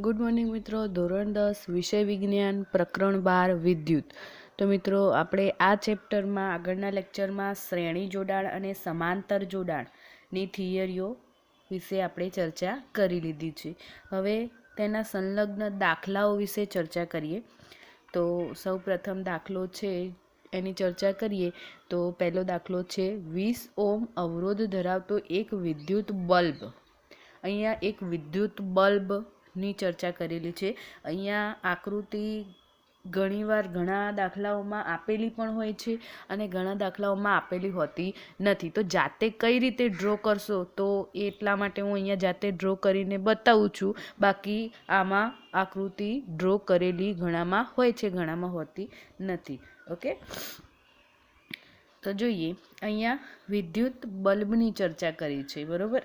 Good morning મિત્રો. ધોરણ 10 વિષય વિજ્ઞાન પ્રકરણ 12 વિદ્યુત. તો મિત્રો આપણે આ ચેપ્ટરમાં આગળના લેક્ચરમાં શ્રેણી જોડાણ અને સમાંતર જોડાણની થિયરીઓ વિશે આપણે ચર્ચા કરી લીધી છે. હવે તેના સંલગ્ન દાખલાઓ વિશે ચર્ચા કરીએ. તો સૌ પ્રથમ દાખલો છે એની ચર્ચા કરીએ. તો પહેલો દાખલો છે 20 ઓહ્મ અવરોધ ધરાવતો એક વિદ્યુત બલ્બ. અહીંયા એક વિદ્યુત બલ્બની ચર્ચા કરેલી છે. અહીંયા આકૃતિ ઘણીવાર ઘણા દાખલાઓમાં આપેલી પણ હોય છે અને ઘણા દાખલાઓમાં આપેલી હોતી નથી. તો જાતે કઈ રીતે ડ્રો કરશો તો એટલા માટે હું અહીંયા જાતે ડ્રો કરીને બતાવું છું. બાકી આમાં આકૃતિ ડ્રો કરેલી ઘણામાં હોય છે, ઘણામાં હોતી નથી. ઓકે, તો જોઈએ. અહીંયા વિદ્યુત બલ્બની ચર્ચા કરી છે, બરોબર.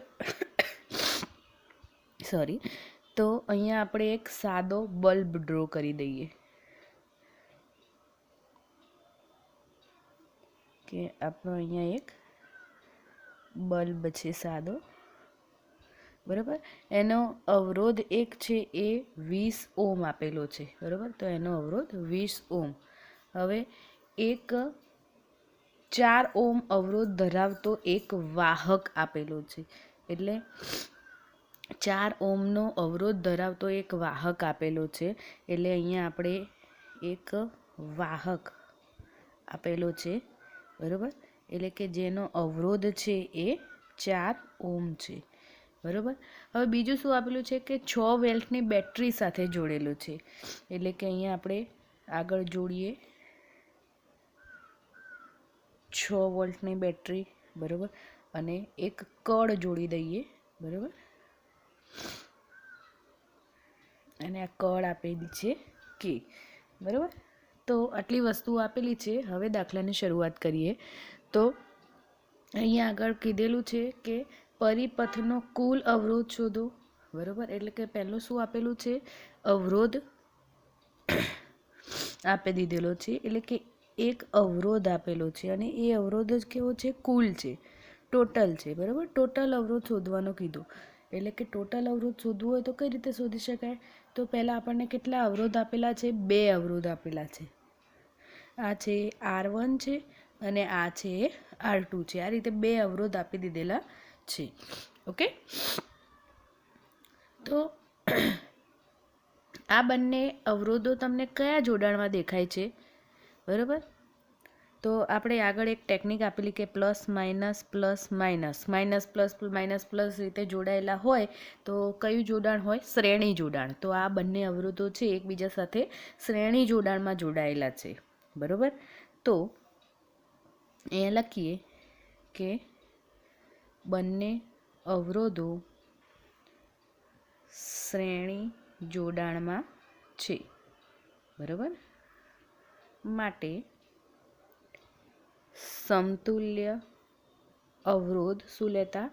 સોરી. તો અહીંયા આપણે એક સાદો બલ્બ ડ્રો કરી દઈએ કે આપણો અહીંયા એક બલ્બ છે સાદો, બરાબર. એનો અવરોધ એક છે એ 20 ઓહ્મ આપેલો છે, બરાબર. તો એનો અવરોધ 20 ઓહ્મ. હવે એક 4 ઓહ્મ અવરોધ ધરાવતો એક વાહક આપેલો છે. એટલે 4 ઓહ્મનો અવરોધ ધરાવતો એક વાહક આપેલો છે. એટલે અહીંયા આપણે એક વાહક આપેલો છે, બરાબર. એટલે કે જેનો અવરોધ છે એ 4 ઓહ્મ છે, બરાબર. હવે બીજું શું આપેલું છે કે 6 વોલ્ટની બેટરી સાથે જોડેલું છે. એટલે કે અહીંયા આપણે આગળ જોડીએ 6 વોલ્ટની બેટરી, બરાબર. અને એક કળ જોડી દઈએ, બરાબર. અને આ કળ આપેલી છે કે, બરાબર. તો આટલી વસ્તુઓ આપેલી છે. હવે દાખલાની શરૂઆત કરીએ. તો અહીંયા આગળ કીધેલું છે કે પરિપથનો કુલ અવરોધ શોધો, બરાબર. એટલે કે પહેલું શું આપેલું છે? અવરોધ આપી દીધેલો છે. એટલે કે એક અવરોધ આપેલો છે અને એ અવરોધ જ કેવો છે? કુલ છે, ટોટલ છે, બરાબર. ટોટલ અવરોધ શોધવાનો કીધું. એટલે કે ટોટલ અવરોધ શોધવું હોય તો કઈ રીતે શોધી શકાય? તો પહેલાં આપણને કેટલા અવરોધ આપેલા છે? 2 અવરોધ આપેલા છે. આ છે R1 છે અને આ છે R2 છે. આ રીતે 2 અવરોધ આપી દીધેલા છે. ઓકે, તો આ બંને અવરોધો તમને કયા જોડાણમાં દેખાય છે? બરાબર. તો આપણે આગળ એક ટેકનિક આપેલી કે પ્લસ માઇનસ રીતે જોડાયેલા હોય તો કયું જોડાણ હોય? શ્રેણી જોડાણ. તો આ બંને અવરોધો છે એકબીજા સાથે શ્રેણી જોડાણમાં જોડાયેલા છે, બરાબર. તો અહીંયા લખીએ કે બંને અવરોધો શ્રેણી જોડાણમાં છે, બરાબર. માટે સમતુલ્ય અવરોધ શું લેતા?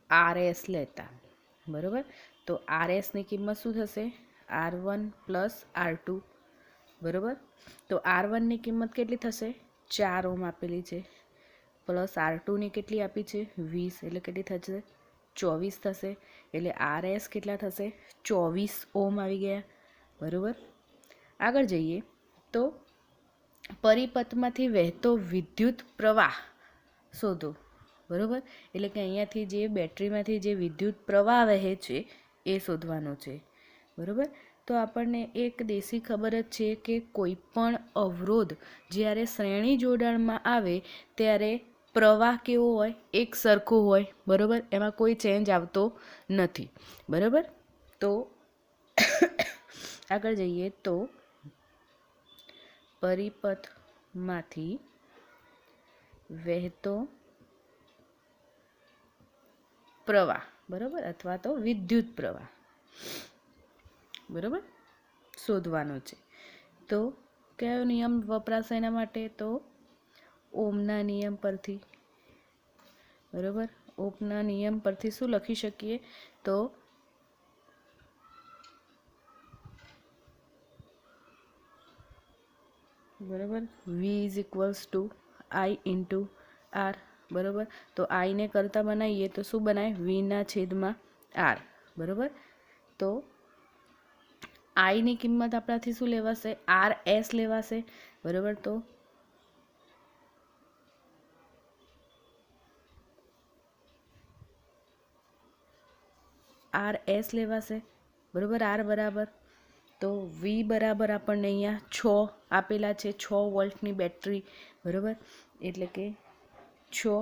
RS લેતા, બરાબર. તો RSની કિંમત શું થશે? R1 પ્લસ R2, બરાબર. તો R1ની કિંમત કેટલી થશે? 4 ઓહ્મ આપેલી છે, પ્લસ R2ની કેટલી આપી છે? 20. એટલે કેટલી થશે? 24 થશે. એટલે RS કેટલા થશે? 24 ઓહ્મ આવી ગયા, બરાબર. આગળ જઈએ તો પરિપથમાંથી વહેતો વિદ્યુત પ્રવાહ શોધો, બરાબર. એટલે કે અહીંયાથી જે બેટરીમાંથી જે વિદ્યુત પ્રવાહ વહે છે એ શોધવાનો છે, બરાબર. તો આપણને એક દેશી ખબર જ છે કે કોઈ પણ અવરોધ જ્યારે શ્રેણી જોડાણમાં આવે ત્યારે પ્રવાહ કેવો હોય? એક સરખો હોય, બરાબર. એમાં કોઈ ચેન્જ આવતો નથી, બરાબર. તો આગળ જઈએ તો પરિપથમાંથી વહેતો પ્રવાહ, બરાબર, અથવા તો વિદ્યુત પ્રવાહ, બરાબર, શોધવાનો છે. તો કયો નિયમ વપરાશે એના માટે? તો ઓહ્મના નિયમ પરથી, બરાબર. ઓહ્મના નિયમ પરથી શું લખી શકીએ? તો બરાબર, V = I × R, બરાબર. તો આઈને કરતાં બનાવીએ તો શું બનાય? V/R, બરાબર. તો આઈની કિંમત આપણાથી શું લેવાશે? RS લેવાશે, બરાબર. તો RS લેવાશે, બરાબર. R બરાબર, તો V બરાબર આપણને અહીંયા 6 આપેલા છે, 6 વોલ્ટની બેટરી, બરાબર. એટલે કે 6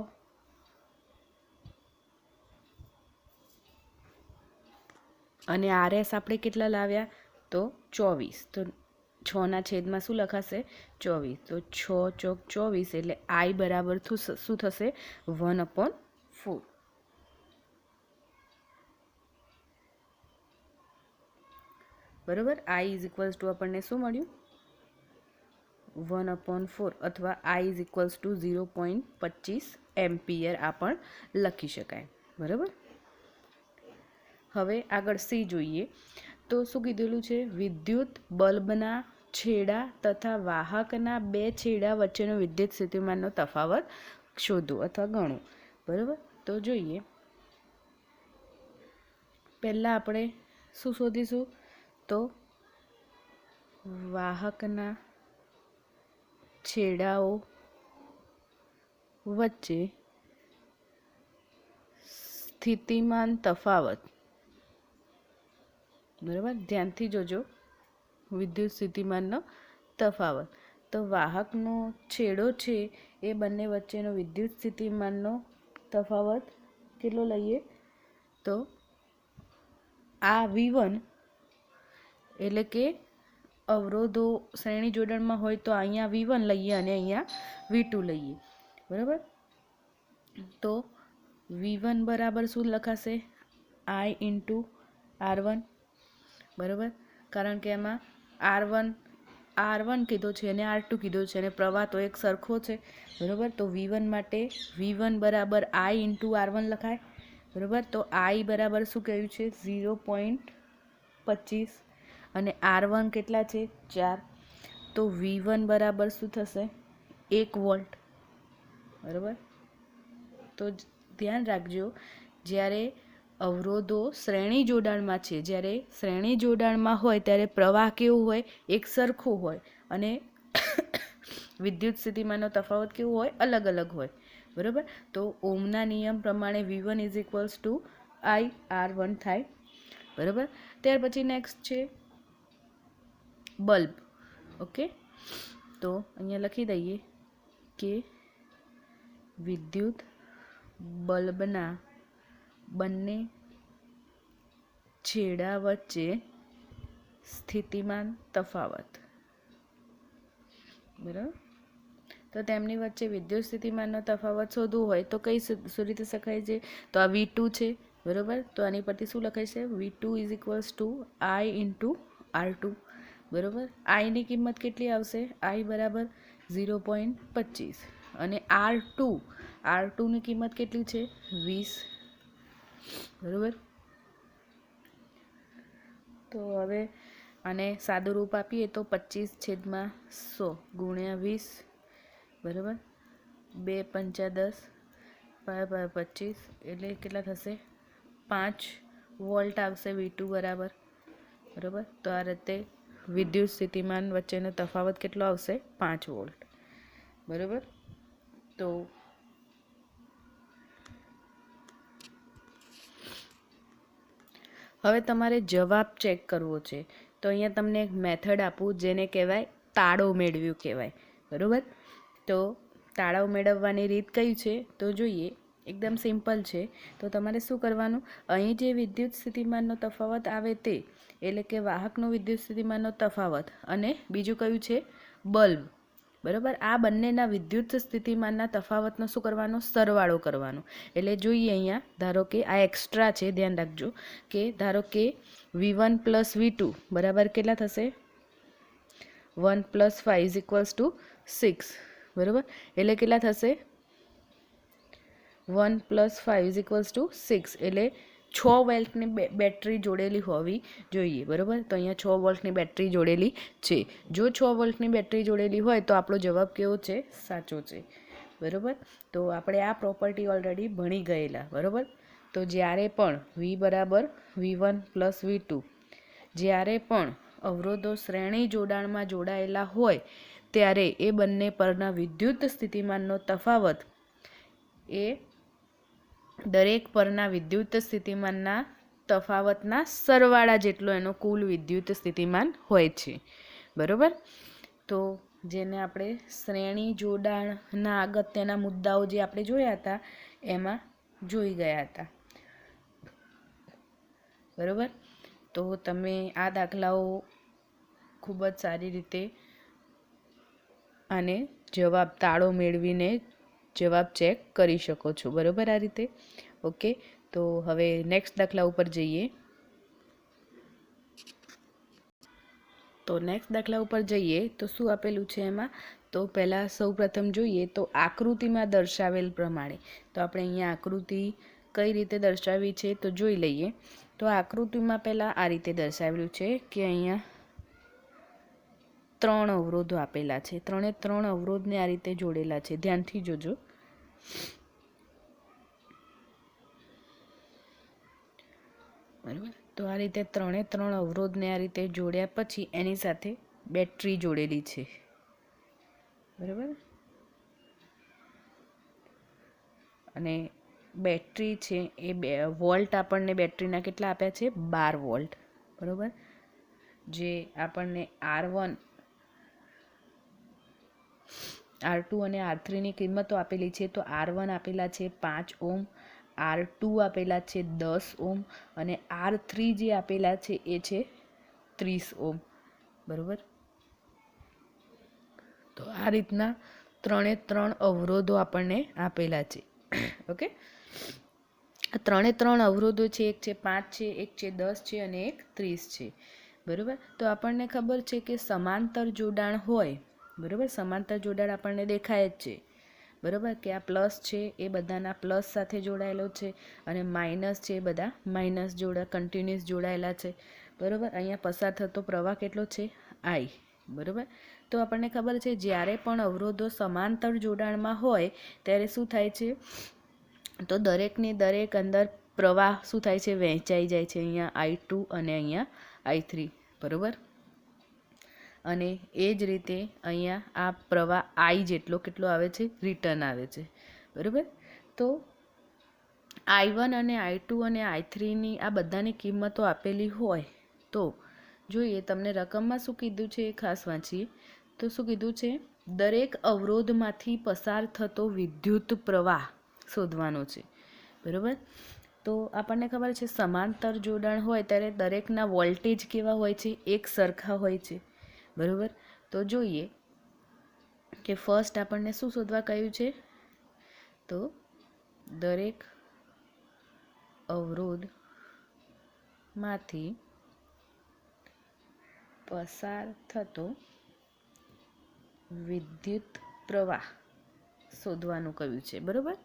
અને RS આપણે કેટલા લાવ્યા? તો 24. તો 6ના છેદમાં શું લખાશે? 24. તો 6 ચોક 24 એટલે I બરાબર શું થશે? 1/4. બરાબર. I ઇઝ ઇક્વલ્સ ટુ આપણને શું મળ્યું? 1/4 અથવા I is equals two 0.25 ampere આ પણ લખી શકાય, બરાબર. હવે આગળ સી જોઈએ. તો શું કીધેલું છે? વિદ્યુત બલ્બના છેડા તથા વાહકના બે છેડા વચ્ચેનો વિદ્યુત સ્થિતિમાનનો તફાવત શોધો અથવા ગણો, બરાબર. તો જોઈએ, પહેલાં આપણે શું શોધીશું? તો વાહકના છેડાઓ વચ્ચે સ્થિતિમાન તફાવત, બરાબર. ધ્યાનથી જોજો, વિદ્યુત સ્થિતિમાનનો તફાવત. તો વાહકનો છેડો છે એ બંને વચ્ચેનો વિદ્યુત સ્થિતિમાનનો તફાવત કેટલો લઈએ? તો આ V1 એટલે કે અવરોધો શ્રેણી જોડાણમાં હોય તો અહીંયા V1 લઈએ અને અહીંયા V2 લઈએ, બરાબર. તો V1 બરાબર શું લખાશે? I ઇન્ટુ R1, બરાબર. કારણ કે એમાં R1 કીધો છે અને R2 કીધો છે અને પ્રવાહ તો એક સરખો છે, બરાબર. તો V1 માટે V1 બરાબર I ઇન્ટુ R1 લખાય, બરાબર. તો I બરાબર શું કહ્યું છે? 0.25 અને R1 કેટલા છે? 4. તો V1 બરાબર શું થશે? 1 વોલ્ટ, બરાબર. તો ધ્યાન રાખજો, જ્યારે અવરોધો શ્રેણી જોડાણમાં છે, જ્યારે શ્રેણી જોડાણમાં હોય ત્યારે પ્રવાહ કેવું હોય? એક સરખું હોય અને વિદ્યુત સ્થિતિમાનનો તફાવત કેવો હોય? અલગ અલગ હોય, બરાબર. તો ઓમના નિયમ પ્રમાણે V1 is equals two I R1 થાય, બરાબર. ત્યાર પછી નેક્સ્ટ છે બલ્બ. ઓકે, તો અહીંયા લખી દઈએ કે વિદ્યુત બલ્બના બંને છેડા વચ્ચે સ્થિતિમાન તફાવત, બરાબર. તો તેમની વચ્ચે વિદ્યુત સ્થિતિમાનનો તફાવત શોધવું હોય તો કઈ રીતે શકાય છે? તો આ V2 છે, બરાબર. તો આની પરથી શું લખાય છે? V2 is equals two I into R2, બરાબર. આઈની કિંમત કેટલી આવશે? I બરાબર 0.25 અને R2ની કિંમત કેટલી છે? 20, બરાબર. તો હવે આને સાદું રૂપ આપીએ તો 25/100 ગુણ્યા 20, બરાબર. 2 પંચા 10, 5 25 એટલે કેટલા થશે? 5 વોલ્ટ આવશે V2 બરાબર, બરાબર. તો આ રીતે વિદ્યુત સ્થિતિમાન વચ્ચેનો તફાવત કેટલો આવશે? 5 વોલ્ટ, બરાબર. તો હવે તમારે જવાબ ચેક કરવો છે, તો અહીંયા તમને એક મેથડ આપું જેને કહેવાય તાળો મેળવ્યું કહેવાય, બરાબર. તો તાળો મેળવવાની રીત કઈ છે? તો જોઈએ, એકદમ સિમ્પલ છે. તો તમારે શું કરવાનું? અહીં જે વિદ્યુત સ્થિતિમાનનો તફાવત આવે તે, એટલે કે વાહકનો વિદ્યુત સ્થિતિમાનનો તફાવત, અને બીજું કયું છે? બલ્બ, બરાબર. આ બંનેના વિદ્યુત સ્થિતિમાનના તફાવતનો શું કરવાનો? સરવાળો કરવાનો. એટલે જોઈએ અહીંયા, ધારો કે આ એક્સ્ટ્રા છે, ધ્યાન રાખજો કે ધારો કે V1 પ્લસ V2 બરાબર કેટલા થશે? 1 + 5 ઇઝ ઇક્વલ્સ ટુ 6, બરાબર. એટલે કેટલા થશે? 1 + 5 ઇઝ ઇક્વલ્સ ટુ 6 એટલે 6 વોલ્ટની બેટરી જોડેલી હોવી જોઈએ, બરાબર. તો અહીંયા 6 વોલ્ટની બેટરી જોડેલી છે. જો 6 વોલ્ટની બેટરી જોડેલી હોય તો આપણો જવાબ કેવો છે? સાચો છે, બરાબર. તો આપણે આ પ્રોપર્ટી ઓલરેડી ભણી ગયેલા, બરાબર. તો જ્યારે પણ V બરાબર V1 + V2, જ્યારે પણ અવરોધો શ્રેણી જોડાણમાં જોડાયેલા હોય ત્યારે એ બંને પરના વિદ્યુત સ્થિતિમાનનો તફાવત એ દરેક પરના વિદ્યુત સ્થિતિમાનના તફાવતના સરવાળા જેટલો એનો કુલ વિદ્યુત સ્થિતિમાન હોય છે. બરાબર. તો જેને આપણે શ્રેણી જોડાણના અગત્યના મુદ્દાઓ જે આપણે જોયા હતા એમાં જોઈ ગયા હતા. બરાબર. તો તમે આ દાખલાઓ ખૂબ જ સારી રીતે આને જવાબ તાળો મેળવીને જવાબ ચેક કરી શકો છો. બરાબર. આ રીતે. ઓકે. તો હવે નેક્સ્ટ દાખલા ઉપર જઈએ. તો નેક્સ્ટ દાખલા ઉપર જઈએ તો શું આપેલું છે એમાં? તો પહેલાં સૌ પ્રથમ જોઈએ તો આકૃતિમાં દર્શાવેલ પ્રમાણે. તો આપણે અહીંયા આકૃતિ કઈ રીતે દર્શાવી છે તો જોઈ લઈએ. તો આકૃતિમાં પહેલાં આ રીતે દર્શાવેલું છે કે અહીંયા 3 અવરોધો આપેલા છે. 3 અવરોધને આ રીતે જોડેલા છે. ધ્યાનથી જોજો. બરાબર. તો આ રીતે 3 અવરોધને આ રીતે જોડ્યા પછી એની સાથે બેટરી જોડેલી છે. બરાબર. અને બેટરી છે એ વોલ્ટ આપણને બેટરીના કેટલા આપ્યા છે? 12 વોલ્ટ. બરાબર. જે આપણને R1, R2 અને R3ની કિંમતો આપેલી છે. તો R1 આપેલા છે 5 ઓહ્મ, R2 આપેલા છે 10 ઓહ્મ અને R3 જે આપેલા છે એ છે 30 ઓહ્મ. બરાબર. તો આ રીતના 3 અવરોધો આપણને આપેલા છે. ઓકે. આ 3 અવરોધો છે. એક છે 5 છે, એક છે 10 છે અને એક 30 છે. બરાબર. તો આપણને ખબર છે કે સમાંતર જોડાણ હોય. બરાબર. સમાંતર જોડાણ આપણને દેખાય જ છે. બરાબર. કે આ પ્લસ છે એ બધાના પ્લસ સાથે જોડાયેલો છે અને માઇનસ છે એ બધા માઇનસ કન્ટિન્યુઅસ જોડાયેલા છે. બરાબર. અહીંયા પસાર થતો પ્રવાહ કેટલો છે? I. બરાબર. તો આપણને ખબર છે જ્યારે પણ અવરોધો સમાંતર જોડાણમાં હોય ત્યારે શું થાય છે? તો દરેકની દરેક અંદર પ્રવાહ શું થાય છે? વહેંચાઈ જાય છે. અહીંયા I2 અને અહીંયા I3. બરાબર. અને એ જ રીતે અહીંયા આ પ્રવાહ I જેટલો કેટલો આવે છે? રિટર્ન આવે છે. બરાબર. તો I1 અને I2 અને I3ની આ બધાની કિંમતો આપેલી હોય તો જોઈએ તમને રકમમાં શું કીધું છે એ ખાસ વાંચીએ. તો શું કીધું છે? દરેક અવરોધમાંથી પસાર થતો વિદ્યુત પ્રવાહ શોધવાનો છે. બરાબર. તો આપણને ખબર છે સમાંતર જોડાણ હોય ત્યારે દરેકના વોલ્ટેજ કેવા હોય છે? એક સરખા હોય છે. બરાબર. તો જોઈએ કે ફર્સ્ટ આપણને શું શોધવા કહ્યું છે? તો દરેક અવરોધમાંથી પસાર થતો વિદ્યુત પ્રવાહ શોધવાનું કહ્યું છે. બરાબર.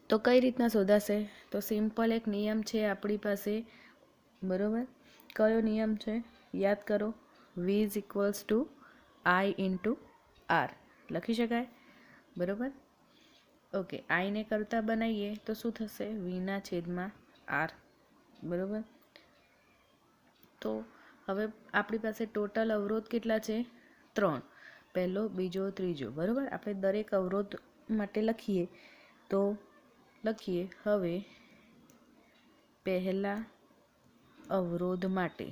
તો કઈ રીતના શોધાશે? તો સિમ્પલ એક નિયમ છે આપણી પાસે. બરાબર. કયો નિયમ છે? યાદ કરો. V = I × R લખી શકાય. બરાબર. ઓકે. આઈને કરતા બનાવીએ તો શું થશે? V/R. બરાબર. તો હવે આપણી પાસે ટોટલ અવરોધ કેટલા છે? 3. પહેલો, બીજો, ત્રીજો. બરાબર. આપણે દરેક અવરોધ માટે લખીએ તો લખીએ. હવે પહેલા અવરોધ માટે.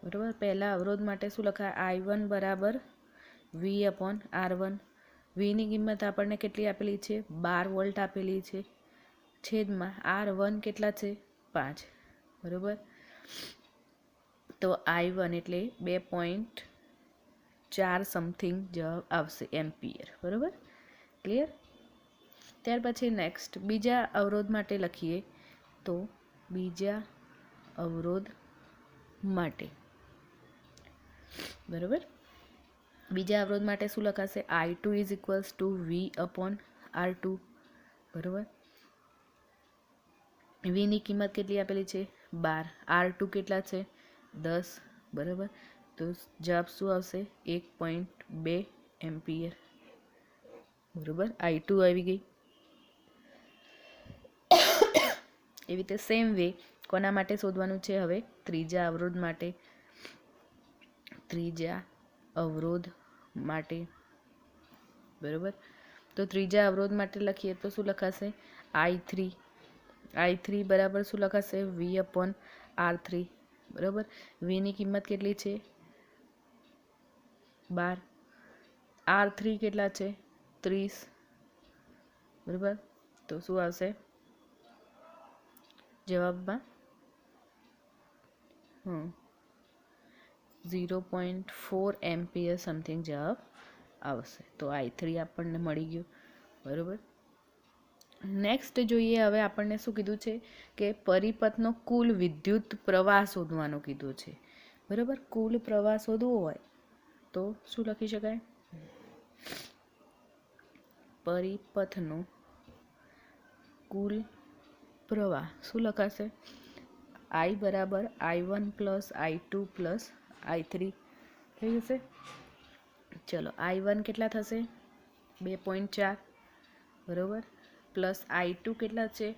બરાબર. પહેલા અવરોધ માટે શું લખાય? I1 = V/R1. Vની કિંમત આપણને કેટલી આપેલી છે? 12 વોલ્ટ આપેલી છે. છેદમાં R1 કેટલા છે? 5. બરાબર. તો I1 એટલે 2.4 સમથિંગ જવાબ આવશે એમ્પિયર. બરાબર. ક્લિયર? ત્યાર પછી નેક્સ્ટ બીજા અવરોધ માટે લખીએ તો બીજા અવરોધ માટે. બરાબર. બીજા અવરોધ માટે શું લખાશે? I2 = V/R2. બરાબર. Vની કિંમત કેટલી આપેલી છે? 12. R2 કેટલા છે? 10. બરાબર. તો જવાબ શું આવશે? 1.2 એમ્પિયર. બરાબર. I2 આવી ગઈ. એવી રીતે સેમ વે કોના માટે શોધવાનું છે હવે? ત્રીજા અવરોધ માટે. ત્રીજા અવરોધ માટે, બરાબર. તો ત્રીજા અવરોધ માટે લખીએ તો શું લખાશે? I3 બરાબર શું લખાશે? V/R3, બરાબર. વીની કિંમત કેટલી છે? 12. R3 કેટલા છે? 30, બરાબર. તો શું આવશે જવાબમાં? 0.4 એમ્પિયર સમથિંગ જવાબ આવશે. તો I3 આપણને મળી ગયું, બરાબર. નેક્સ્ટ જોઈએ હવે આપણને શું કીધું છે કે પરિપથનો કુલ વિદ્યુત પ્રવાહ શોધવાનું કીધું છે, બરાબર. કુલ પ્રવાહ શોધવો હોય તો શું લખી શકાય? પરિપથનો કુલ પ્રવાહ શું લખાશે? I બરાબર I1 plus I2 plus I3 થઈ જશે. ચલો, I1 કેટલા થશે? 2.4, બરાબર. પ્લસ I2 કેટલા છે?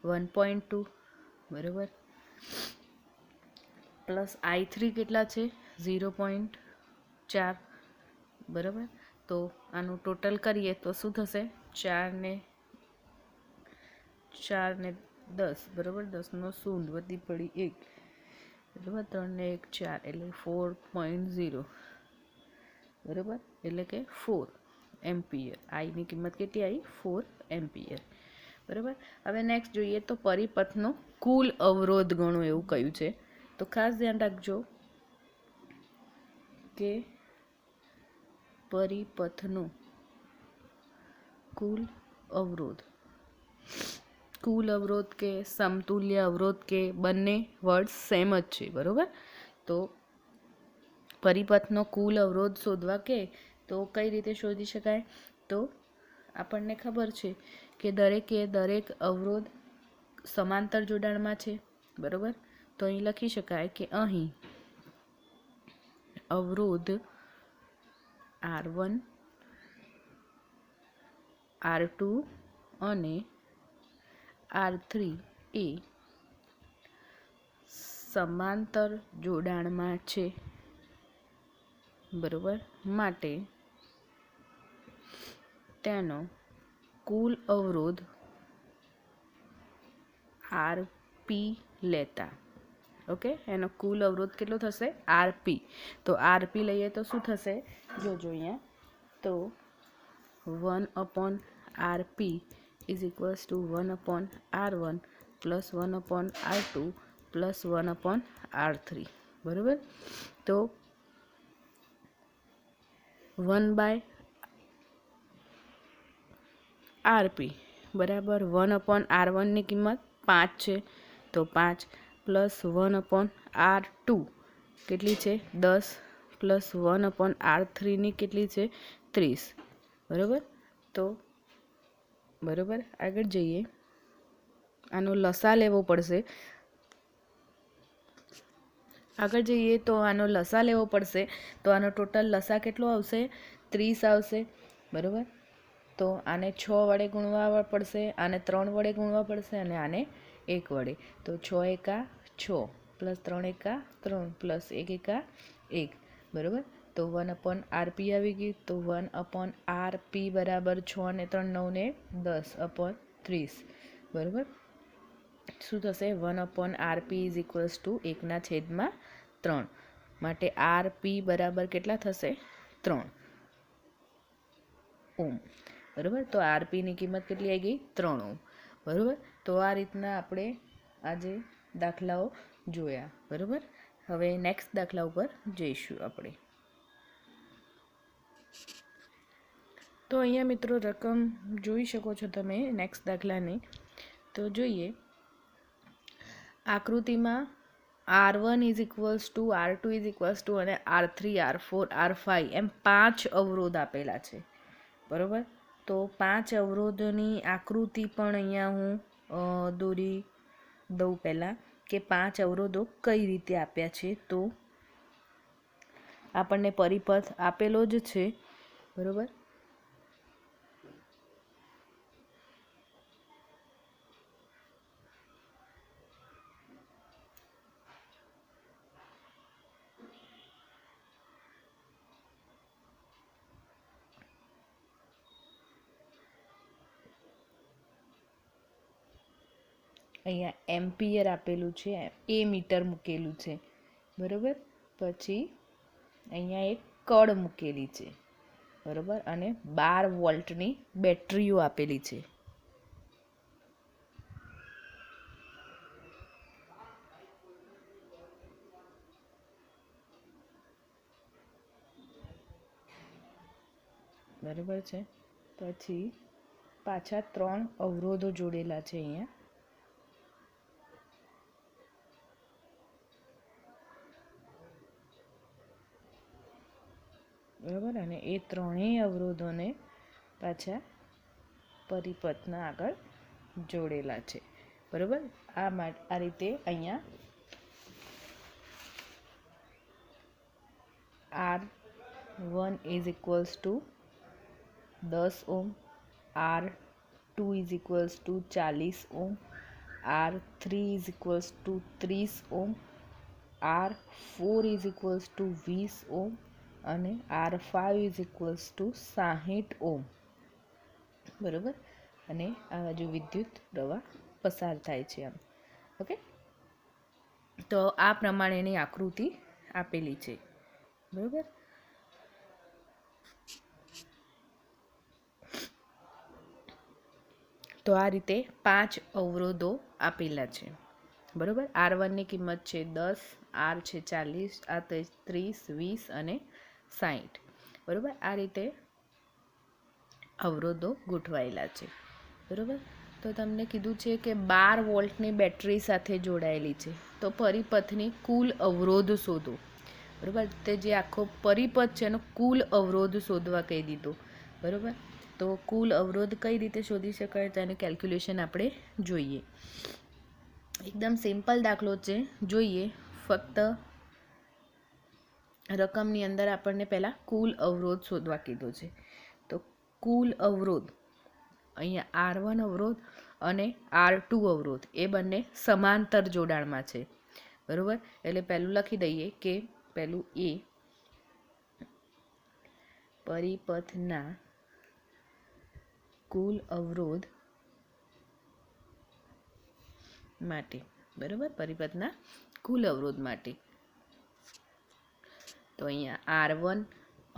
1.2, બરાબર. પ્લસ I3 કેટલા છે? 0.4, બરાબર. તો આનું ટોટલ કરીએ તો શું થશે? 4 ને 10, બરાબર. 10 નો શૂન્ય વધી પડી 1, બરાબર. 3 ને 1 4 એટલે 4.0, બરાબર. એટલે કે 4 એમ્પિયર. આઈની કિંમત કેટલી આવી? 4 એમ્પિયર, બરાબર. હવે નેક્સ્ટ જોઈએ તો પરિપથનો કુલ અવરોધ ગણો એવું કહ્યું છે. તો ખાસ ધ્યાન રાખજો કે પરિપથનો કુલ અવરોધ કે સમતુલ્ય અવરોધ કે બંને વર્ડ સેમ જ છે, બરાબર. તો પરિપથનો કુલ અવરોધ શોધવા કે તો કઈ રીતે શોધી શકાય? તો આપણને ખબર છે કે દરેક અવરોધ સમાંતર જોડાણમાં છે, બરાબર. તો અહીં લખી શકાય કે અહીં અવરોધ R1, R2 અને R3 એ સમાંતર જોડાણમાં છે, બરાબર. માટે તેનો કુલ અવરોધ RP લેતા, ઓકે. એનો કુલ અવરોધ કેટલો થશે? RP. તો RP લઈએ તો શું થશે? જોજો અહીંયા. તો 1/RP is equals to 1/R1 plus 1/R2 plus 1/R3, બરાબર. તો 1/RP બરાબર 1/R1 ની કિંમત 5 છે, તો 5 પ્લસ 1/R2 કેટલી છે? 10 પ્લસ 1/R3 ની કેટલી છે? 30, બરાબર. તો બરાબર, આગળ જઈએ. આનો લસા લેવો પડશે. તો આનો આનો ટોટલ લસા કેટલો આવશે? 30 આવશે, બરાબર. તો આને 6 વડે ગુણવા પડશે, આને 3 વડે ગુણવા પડશે અને આને 1 વડે. તો 6 એકા 6 પ્લસ 3 એકા 3 પ્લસ 1 એકા 1, બરાબર. તો 1/RP આવી ગઈ. તો 1/RP બરાબર 6 ને 3 9 ને 10/30, બરાબર. શું થશે? 1/RP is equals two 1/3. માટે RP બરાબર કેટલા થશે? 3 ઓમ, બરાબર. તો RP ની કિંમત કેટલી આવી ગઈ? 3 ઓમ, બરાબર. તો આ રીતના આપણે આજે દાખલાઓ જોયા, બરાબર. હવે નેક્સ્ટ દાખલા ઉપર જઈશું આપણે. તો અહીંયા મિત્રો રકમ જોઈ શકો છો તમે નેક્સ્ટ દાખલાની. તો જોઈએ આકૃતિમાં R1 is equals two R2 is equals two અને R3 R4 R5 એમ 5 અવરોધ આપેલા છે, બરાબર. તો 5 અવરોધોની આકૃતિ પણ અહીંયા હું દોરી દઉં પહેલાં કે 5 અવરોધો કઈ રીતે આપ્યા છે. તો આપણને પરિપથ આપેલો જ છે, બરાબર. અહીંયા એમ્પિયર આપેલું છે, એ મીટર મૂકેલું છે, બરાબર. પછી અહીંયા એક કળ મૂકેલી છે, બરાબર, અને 12 વોલ્ટની બેટરીઓ આપેલી છે. બરાબર છે. પછી પાછા 3 અવરોધો જોડેલા છે અહીંયા. બરાબર, અને એ ત્રણેય અવરોધોને પાછા પરિપથના આગળ જોડેલા છે. બરાબર, આ રીતે અહીંયા R1 is equals two 10 Om, R2 is equals two 40 Om, R3 is equals two 30 Om, R4 is equals two 20 ઓમ અને R5 ઇઝ ઇક્વલ્સ ટુ 60 ઓમ. બરાબર, અને આ બાજુ વિદ્યુત પ્રવાહ પસાર થાય છે આમ. ઓકે, તો આ પ્રમાણેની આકૃતિ આપેલી છે. બરાબર, તો આ રીતે 5 અવરોધો આપેલા છે. બરાબર, R1ની કિંમત છે 10, R છે 40, આ 30, 20 અને 60. બરાબર, આ રીતે અવરોધો ગોઠવાયેલા છે. બરાબર, તો તમને કીધું છે કે 12 વોલ્ટની બેટરી સાથે જોડાયેલી છે, તો પરિપથની કુલ અવરોધ શોધો. બરાબર, તે જે આખો પરિપથ છે એનો કુલ અવરોધ શોધવા કહી દીધો. બરાબર, તો કુલ અવરોધ કઈ રીતે શોધી શકાય તેનું કેલ્ક્યુલેશન આપણે જોઈએ. એકદમ સિમ્પલ દાખલો છે, જોઈએ. ફક્ત રકમની અંદર આપણને પહેલાં કુલ અવરોધ શોધવા કીધો છે. તો કુલ અવરોધ અહીંયા R1 અવરોધ અને R2 અવરોધ એ બંને સમાંતર જોડાણમાં છે. બરાબર, એટલે પહેલું લખી દઈએ કે પહેલું એ પરિપથના કુલ અવરોધ માટે. બરાબર, પરિપથના કુલ અવરોધ માટે. તો અહીંયા R1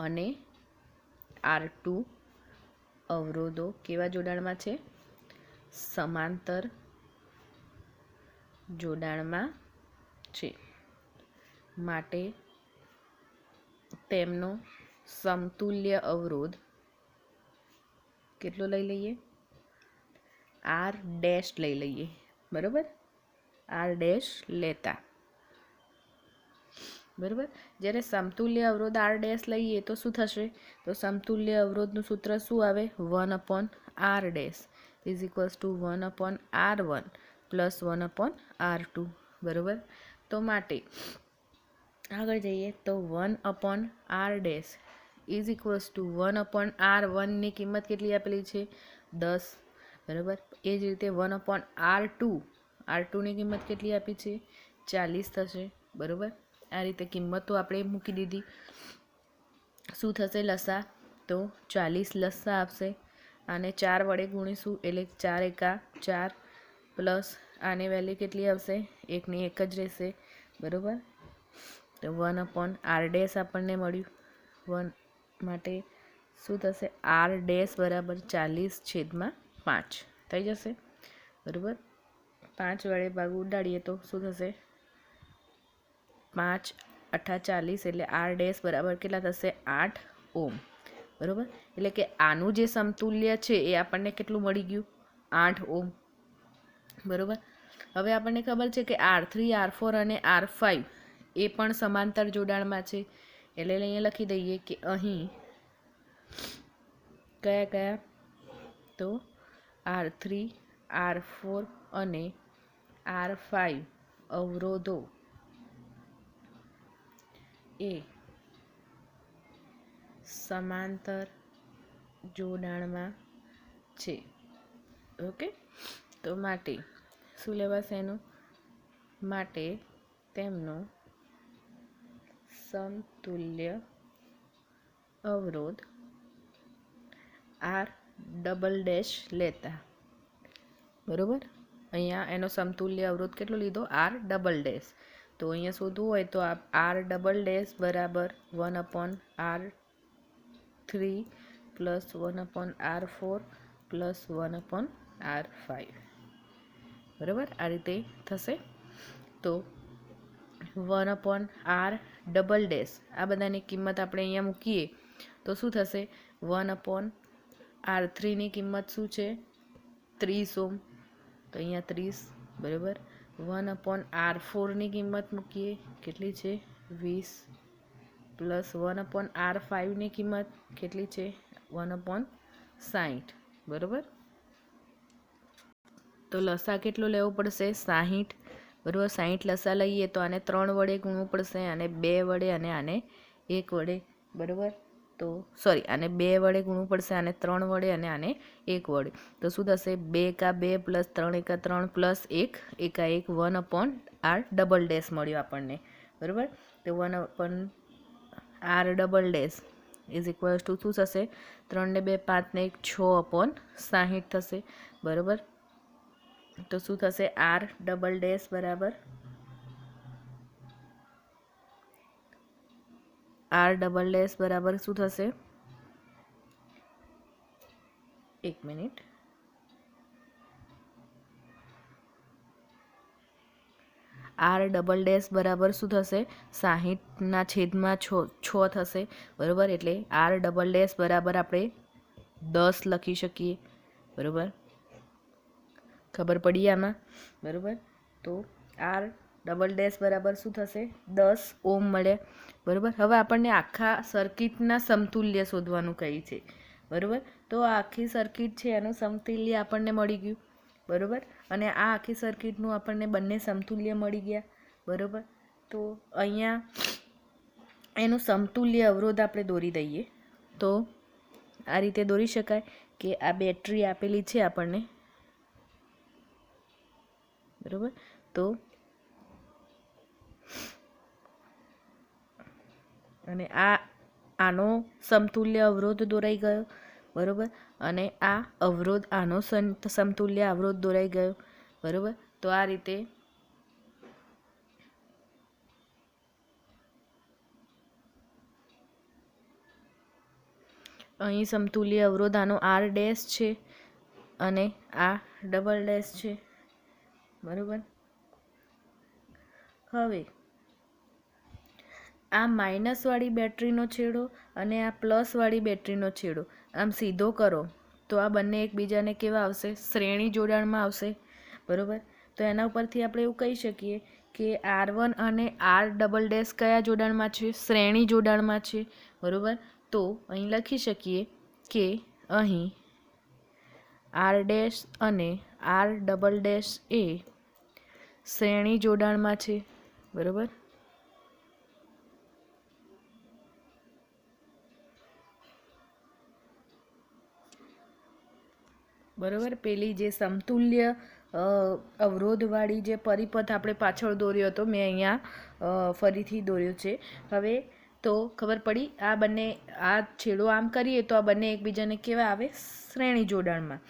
અને R2 અવરોધો કેવા જોડાણમાં છે? સમાંતર જોડાણમાં છે. માટે તેમનો સમતુલ્ય અવરોધ કેટલો લઈ લઈએ? R ડેશ લઈ લઈએ. બરાબર, R ડેશ લેતા. બરાબર, જ્યારે સમતુલ્ય અવરોધ R ડેશ લઈએ તો શું થશે? તો સમતુલ્ય અવરોધનું સૂત્ર શું આવે? 1/R dash is equals to 1/R1 plus 1/R2. બરાબર, તો માટે આગળ જઈએ તો 1/R dash is equals to 1/R1ની કિંમત કેટલી આપેલી છે? 10. બરાબર, એ જ રીતે 1/R2ની કિંમત કેટલી આપી છે? 40 થશે. બરાબર, આ રીતે કિંમતો આપણે મૂકી દીધી. શું થશે લસા? તો 40 લસા આપશે. આને 4 વડે ગુણીશું એટલે 4 એકા 4 પ્લસ આની વેલ્યુ કેટલી આવશે? 1ની 1 જ રહેશે. બરાબર, તો 1/R ડેશ આપણને મળ્યું. 1 માટે શું થશે? R ડેશ બરાબર 40/5 થઈ જશે. બરાબર, 5 વડે ભાગ ઉડાડીએ તો શું થશે? 5 8 40 એટલે R ડેશ બરાબર કેટલા થશે? 8 ઓમ. બરાબર, એટલે કે આનું જે સમતુલ્ય છે એ આપણને કેટલું મળી ગયું? 8 ઓમ. બરાબર, હવે આપણને ખબર છે કે R3, R4 અને R5 એ પણ સમાંતર જોડાણમાં છે. એટલે અહીંયા લખી દઈએ કે અહીં કયા કયા? તો R3, R4 અને R5 અવરોધો એ સમાંતર જોડાણમાં છે. ઓકે, તો માટે શું લેવાશે એનું? માટે તેમનો સમતુલ્ય અવરોધ R ડબલ ડેશ લેતા. બરાબર, અહીંયા એનો સમતુલ્ય અવરોધ કેટલો લીધો, આર ડબલ ડેશ. તો અહીંયા શોધવું હોય તો આર ડબલ ડેશ બરાબર 1/r3 plus 1/r4 plus 1/r5. બરાબર, આ રીતે થશે. તો 1/r ડબલ ડેશ આ બધાની કિંમત આપણે અહીંયા મૂકીએ તો શું થશે, 1/r3ની કિંમત શું છે, 30 ઓમ. તો અહીંયા 30. બરાબર, 1/r4ની કિંમત મૂકીએ કેટલી છે, 20 પ્લસ 1/r5ની કિંમત કેટલી છે, 1/60. બરાબર, તો લસા કેટલો લેવો પડશે, 60. બરાબર, 60 લસા લઈએ તો આને 3 વડે ગુણવું પડશે, આને 2 વડે અને આને 1 વડે. બરાબર, તો સોરી, આને 2 વડે ગુણવું પડશે, આને 3 વડે અને આને 1 વડે. તો શું થશે, 2 એકા 2 પ્લસ 3 એકા 3 પ્લસ 1 એકા 1 1/r ડબલ ડેશ મળ્યો આપણને. બરાબર, તો 1/r double dash is equals two શું થશે, 3 ને 2 5 ને 1 6/60 થશે. બરાબર, તો શું થશે, આર ડબલ ડેશ બરાબર શું થશે, 1 મિનિટ, આર ડબલ ડેશ બરાબર શું થશે, 60/6 થશે. બરાબર, એટલે આર ડબલ ડેશ બરાબર આપણે 10 લખી શકીએ. બરાબર, ખબર પડી આમાં. બરાબર, તો આર ડબલ ડેશ બરાબર શું થશે, 10 ઓમ મળે. બરાબર, હવે આપણને આખા સર્કિટના સમતુલ્ય શોધવાનું કહી છે. બરાબર, તો આ આખી સર્કિટ છે એનું સમતુલ્ય આપણને મળી ગયું. બરાબર, અને આ આખી સર્કિટનું આપણને બંને સમતુલ્ય મળી ગયા. બરાબર, તો અહીંયા એનું સમતુલ્ય અવરોધ આપણે દોરી દઈએ. તો આ રીતે દોરી શકાય કે આ બેટરી આપેલી છે આપણને. બરાબર, તો અને આનો સમતુલ્ય અવરોધ દોરાઈ ગયો. બરાબર, અને આ અવરોધ આનો સમતુલ્ય અવરોધ દોરાઈ ગયો. બરાબર, તો આ રીતે અહીં સમતુલ્ય અવરોધ આનો આર ડેશ છે અને આ ડબલ ડેશ છે. બરાબર, હવે આ માઇનસવાળી બેટરીનો છેડો અને આ પ્લસવાળી બેટરીનો છેડો આમ સીધો કરો તો આ બંને એકબીજાને કેવા આવશે, શ્રેણી જોડાણમાં આવશે. બરાબર, તો એના ઉપરથી આપણે એવું કહી શકીએ કે R1 અને આર ડબલ ડેશ કયા જોડાણમાં છે, શ્રેણી જોડાણમાં છે. બરાબર, તો અહીં લખી શકીએ કે અહીં આર ડેશ અને આર ડબલ ડેશ એ શ્રેણી જોડાણમાં છે. બરાબર, બરાબર, પેલી જે સમતુલ્ય અવરોધવાળી જે પરિપથ આપણે પાછળ દોર્યો હતો મેં અહીંયા ફરીથી દોર્યો છે. હવે તો ખબર પડી, આ બંને આ છેડો આમ કરીએ તો આ બંને એકબીજાને કેવા આવે, શ્રેણી જોડાણમાં.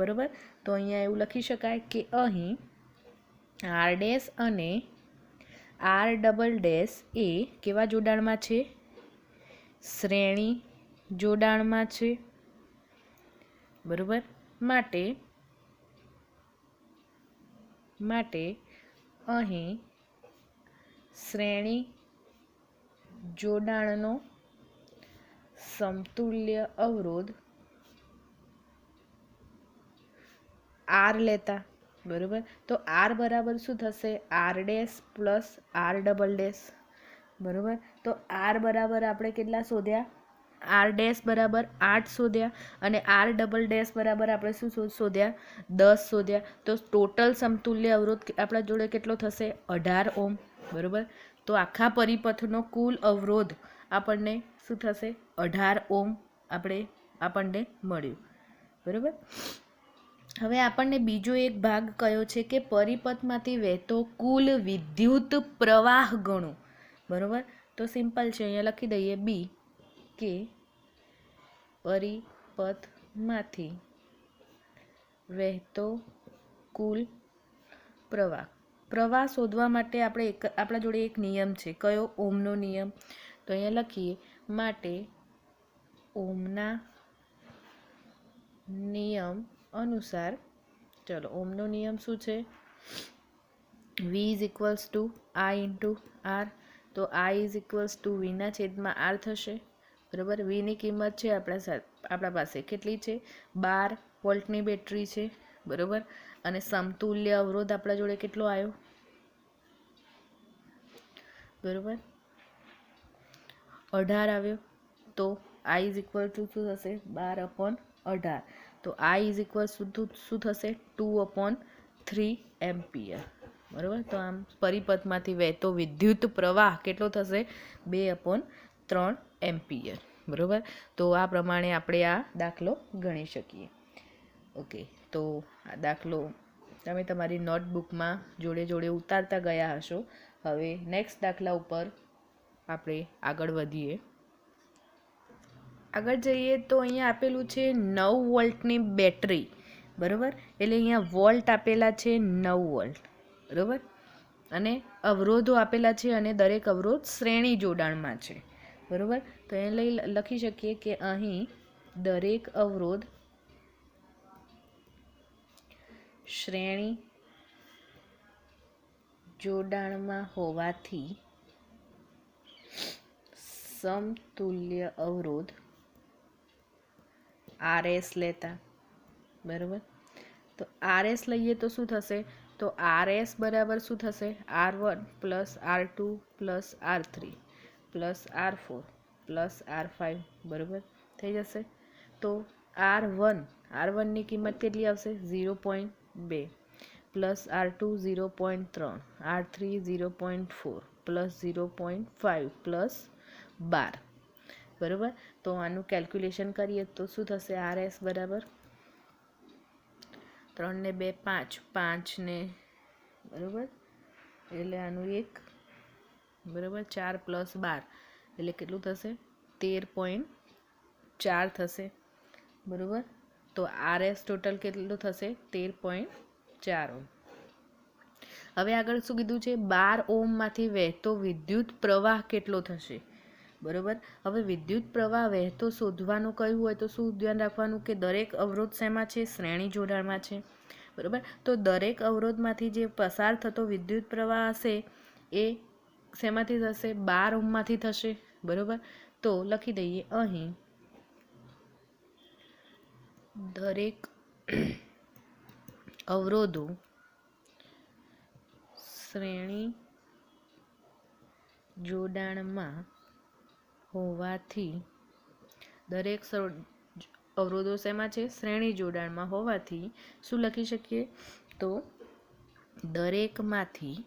બરાબર, તો અહીંયા એવું લખી શકાય કે અહીં આર ડેશ અને આર ડબલ ડેશ એ કેવા જોડાણમાં છે, શ્રેણી જોડાણમાં છે. બરાબર, માટે અહીં શ્રેણી જોડાણનો સમતુલ્ય અવરોધ આર લેતા. બરાબર, તો આર બરાબર શું થશે, R dash plus R double dash. બરાબર, તો આર બરાબર આપણે કેટલા શોધ્યા, આર ડેશ બરાબર 8 શોધ્યા અને આર ડબલ ડેશ બરાબર આપણે શું શોધ્યા, 10 શોધ્યા. તો ટોટલ સમતુલ્ય અવરોધ આપણા જોડે કેટલો થશે, 18 ઓમ. બરાબર, તો આખા પરિપથનો કુલ અવરોધ આપણને શું થશે, 18 ઓમ આપણને મળ્યું. બરાબર, હવે આપણને બીજો એક ભાગ કયો છે કે પરિપથમાંથી વહેતો કુલ વિદ્યુત પ્રવાહ ગણો. બરાબર, તો સિમ્પલ છે, અહીંયા લખી દઈએ બી કે પરિપથમાંથી વહેતો કુલ પ્રવાહ. પ્રવાહ શોધવા માટે આપણા જોડે એક નિયમ છે. કયો? ઓમનો નિયમ. તો અહીંયા લખીએ, માટે ઓમના નિયમ અનુસાર, ચલો ઓમનો નિયમ શું છે? V is equals two I into R. તો I ઇઝ ઇક્વલ્સ ટુ Vના છેદમાં R થશે. બરાબર. Vની કિંમત છે આપણા પાસે કેટલી છે? 12 વોલ્ટની બેટરી છે. બરાબર. અને સમતુલ્ય અવરોધ આપણા જોડે કેટલો આવ્યો? બરાબર, 18 આવ્યો. તો I ઇઝ ઇક્વલ ટુ શું થશે? 12/18. તો I ઇઝ ઇક્વલ ટુ શું થશે? 2/3 એમ્પિયર. બરાબર. તો આમ પરિપથમાંથી વહેતો વિદ્યુત પ્રવાહ કેટલો થશે? 2/3 એમ્પિયર. બરાબર. તો આ પ્રમાણે આપણે આ દાખલો ગણી શકીએ. ઓકે, તો આ દાખલો તમે તમારી નોટબુકમાં જોડે જોડે ઉતારતા ગયા હશો. હવે નેક્સ્ટ દાખલા ઉપર આપણે આગળ વધીએ. આગળ જઈએ તો અહીંયા આપેલું છે 9 વોલ્ટની બેટરી. બરાબર. એટલે અહીંયા વોલ્ટ આપેલા છે 9 વોલ્ટ. બરાબર. અને અવરોધો આપેલા છે અને દરેક અવરોધ શ્રેણી જોડાણમાં છે. બરાબર. તો એ લખી શકીએ કે અહીં દરેક અવરોધ શ્રેણી જોડાણમાં હોવાથી સમતુલ્ય અવરોધ RS લેતા. બરાબર. તો RS લઈએ તો શું થશે? તો RS બરાબર શું થશે? R1 plus R2 plus R3 plus R4 plus R5. બરાબર થઈ જશે. તો R1ની કિંમત કેટલી આવશે? 0.2 plus R2 0.3, R3 0.4 plus 0.5 plus 12. બરાબર. તો આનું કેલ્ક્યુલેશન કરીએ તો શું થશે? RS બરાબર 3 ને 2 5, 5 ને બરાબર એટલે આનું 1. બરાબર. 4 પ્લસ 12 એટલે કેટલું થશે? 13.4 થશે. બરાબર. તો RS ટોટલ કેટલું થશે? 13.4 ઓહ્મ. હવે આગળ શું કીધું છે? 12 ઓહ્મમાંથી વહેતો વિદ્યુત પ્રવાહ કેટલો થશે? બરાબર. હવે વિદ્યુત પ્રવાહ વહેતો શોધવાનું કહ્યું હોય તો શું ધ્યાન રાખવાનું? કે દરેક અવરોધ શેમાં છે? શ્રેણી જોડાણમાં છે. બરાબર. તો દરેક અવરોધમાંથી જે પસાર થતો વિદ્યુત પ્રવાહ હશે એ શેમાંથી થશે? 12 ઓહ્મમાંથી થશે. બરાબર. તો લખી દઈએ અહીં દરેક અવરોધો શ્રેણી જોડાણમાં હોવાથી, દરેક અવરોધો શેમાં છે? શ્રેણી જોડાણમાં હોવાથી શું લખી શકીએ? તો દરેકમાંથી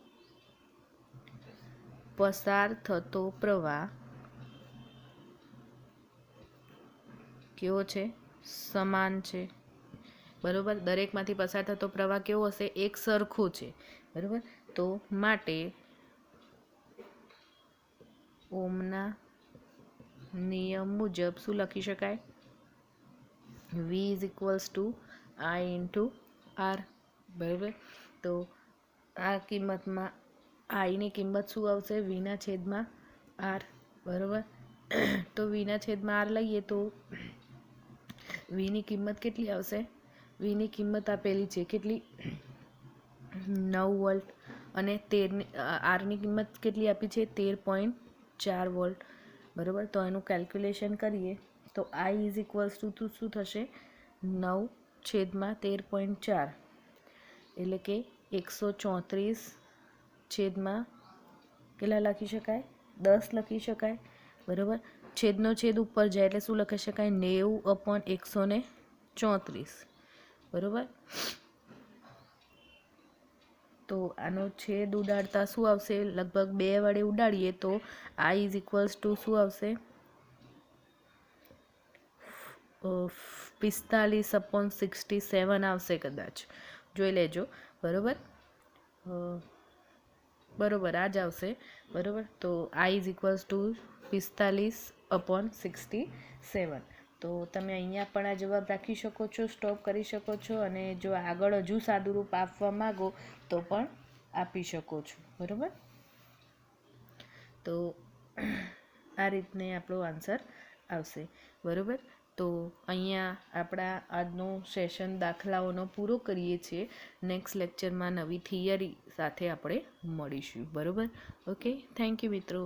પસાર થતો પ્રવાહ કેવો છે? સમાન છે. બરાબર. દરેકમાંથી પસાર થતો પ્રવાહ કેવો હશે? એક સરખો છે. બરાબર. તો માટે ઓમના નિયમ મુજબ શું લખી શકાય? V is equals two I into R. બરાબર. તો આ કિંમતમાં આઈની કિંમત શું આવશે? Vના છેદમાં R. બરાબર. તો Vના છેદમાં R લઈએ તો Vની કિંમત કેટલી આવશે? Vની કિંમત આપેલી છે કેટલી? 9 વોલ્ટ. અને Rની કિંમત કેટલી આપી છે? 13.4 વોલ્ટ. બરાબર. તો એનું કેલ્ક્યુલેશન કરીએ તો I ઇઝ ઇક્વલ્સ ટુ શું થશે? 9 છેદમાં 13.4 એટલે કે 134 છેદમાં કેટલા લખી શકાય? 10 લખી શકાય. બરાબર. છેદનો છેદ ઉપર જાય એટલે શું લખી શકાય? 90/134. બરાબર. તો આનો છેદ ઉડાડતા શું આવશે? લગભગ 2 વડે ઉડાડીએ તો I ઇઝ ઇક્વલ્સ ટુ શું આવશે? 45/67 આવશે કદાચ. જોઈ લેજો. બરાબર. બરાબર આ જ આવશે. બરાબર. તો I ઇઝ ઇક્વલ્સ ટુ 45/67. તો તમે અહીંયા પણ આ જવાબ રાખી શકો છો, સ્ટોપ કરી શકો છો, અને જો આગળ હજુ સાદુરૂપ આપવા માગો તો પણ આપી શકો છો. બરાબર, તો આ રીતને આપણો આન્સર આવશે. બરાબર, તો અહીંયા આપણા આજનો સેશન દાખલાઓનો પૂરો કરીએ છીએ. નેક્સ્ટ લેક્ચરમાં નવી થિયરી સાથે આપણે મળીશું. બરાબર, ઓકે, થેન્ક યુ મિત્રો.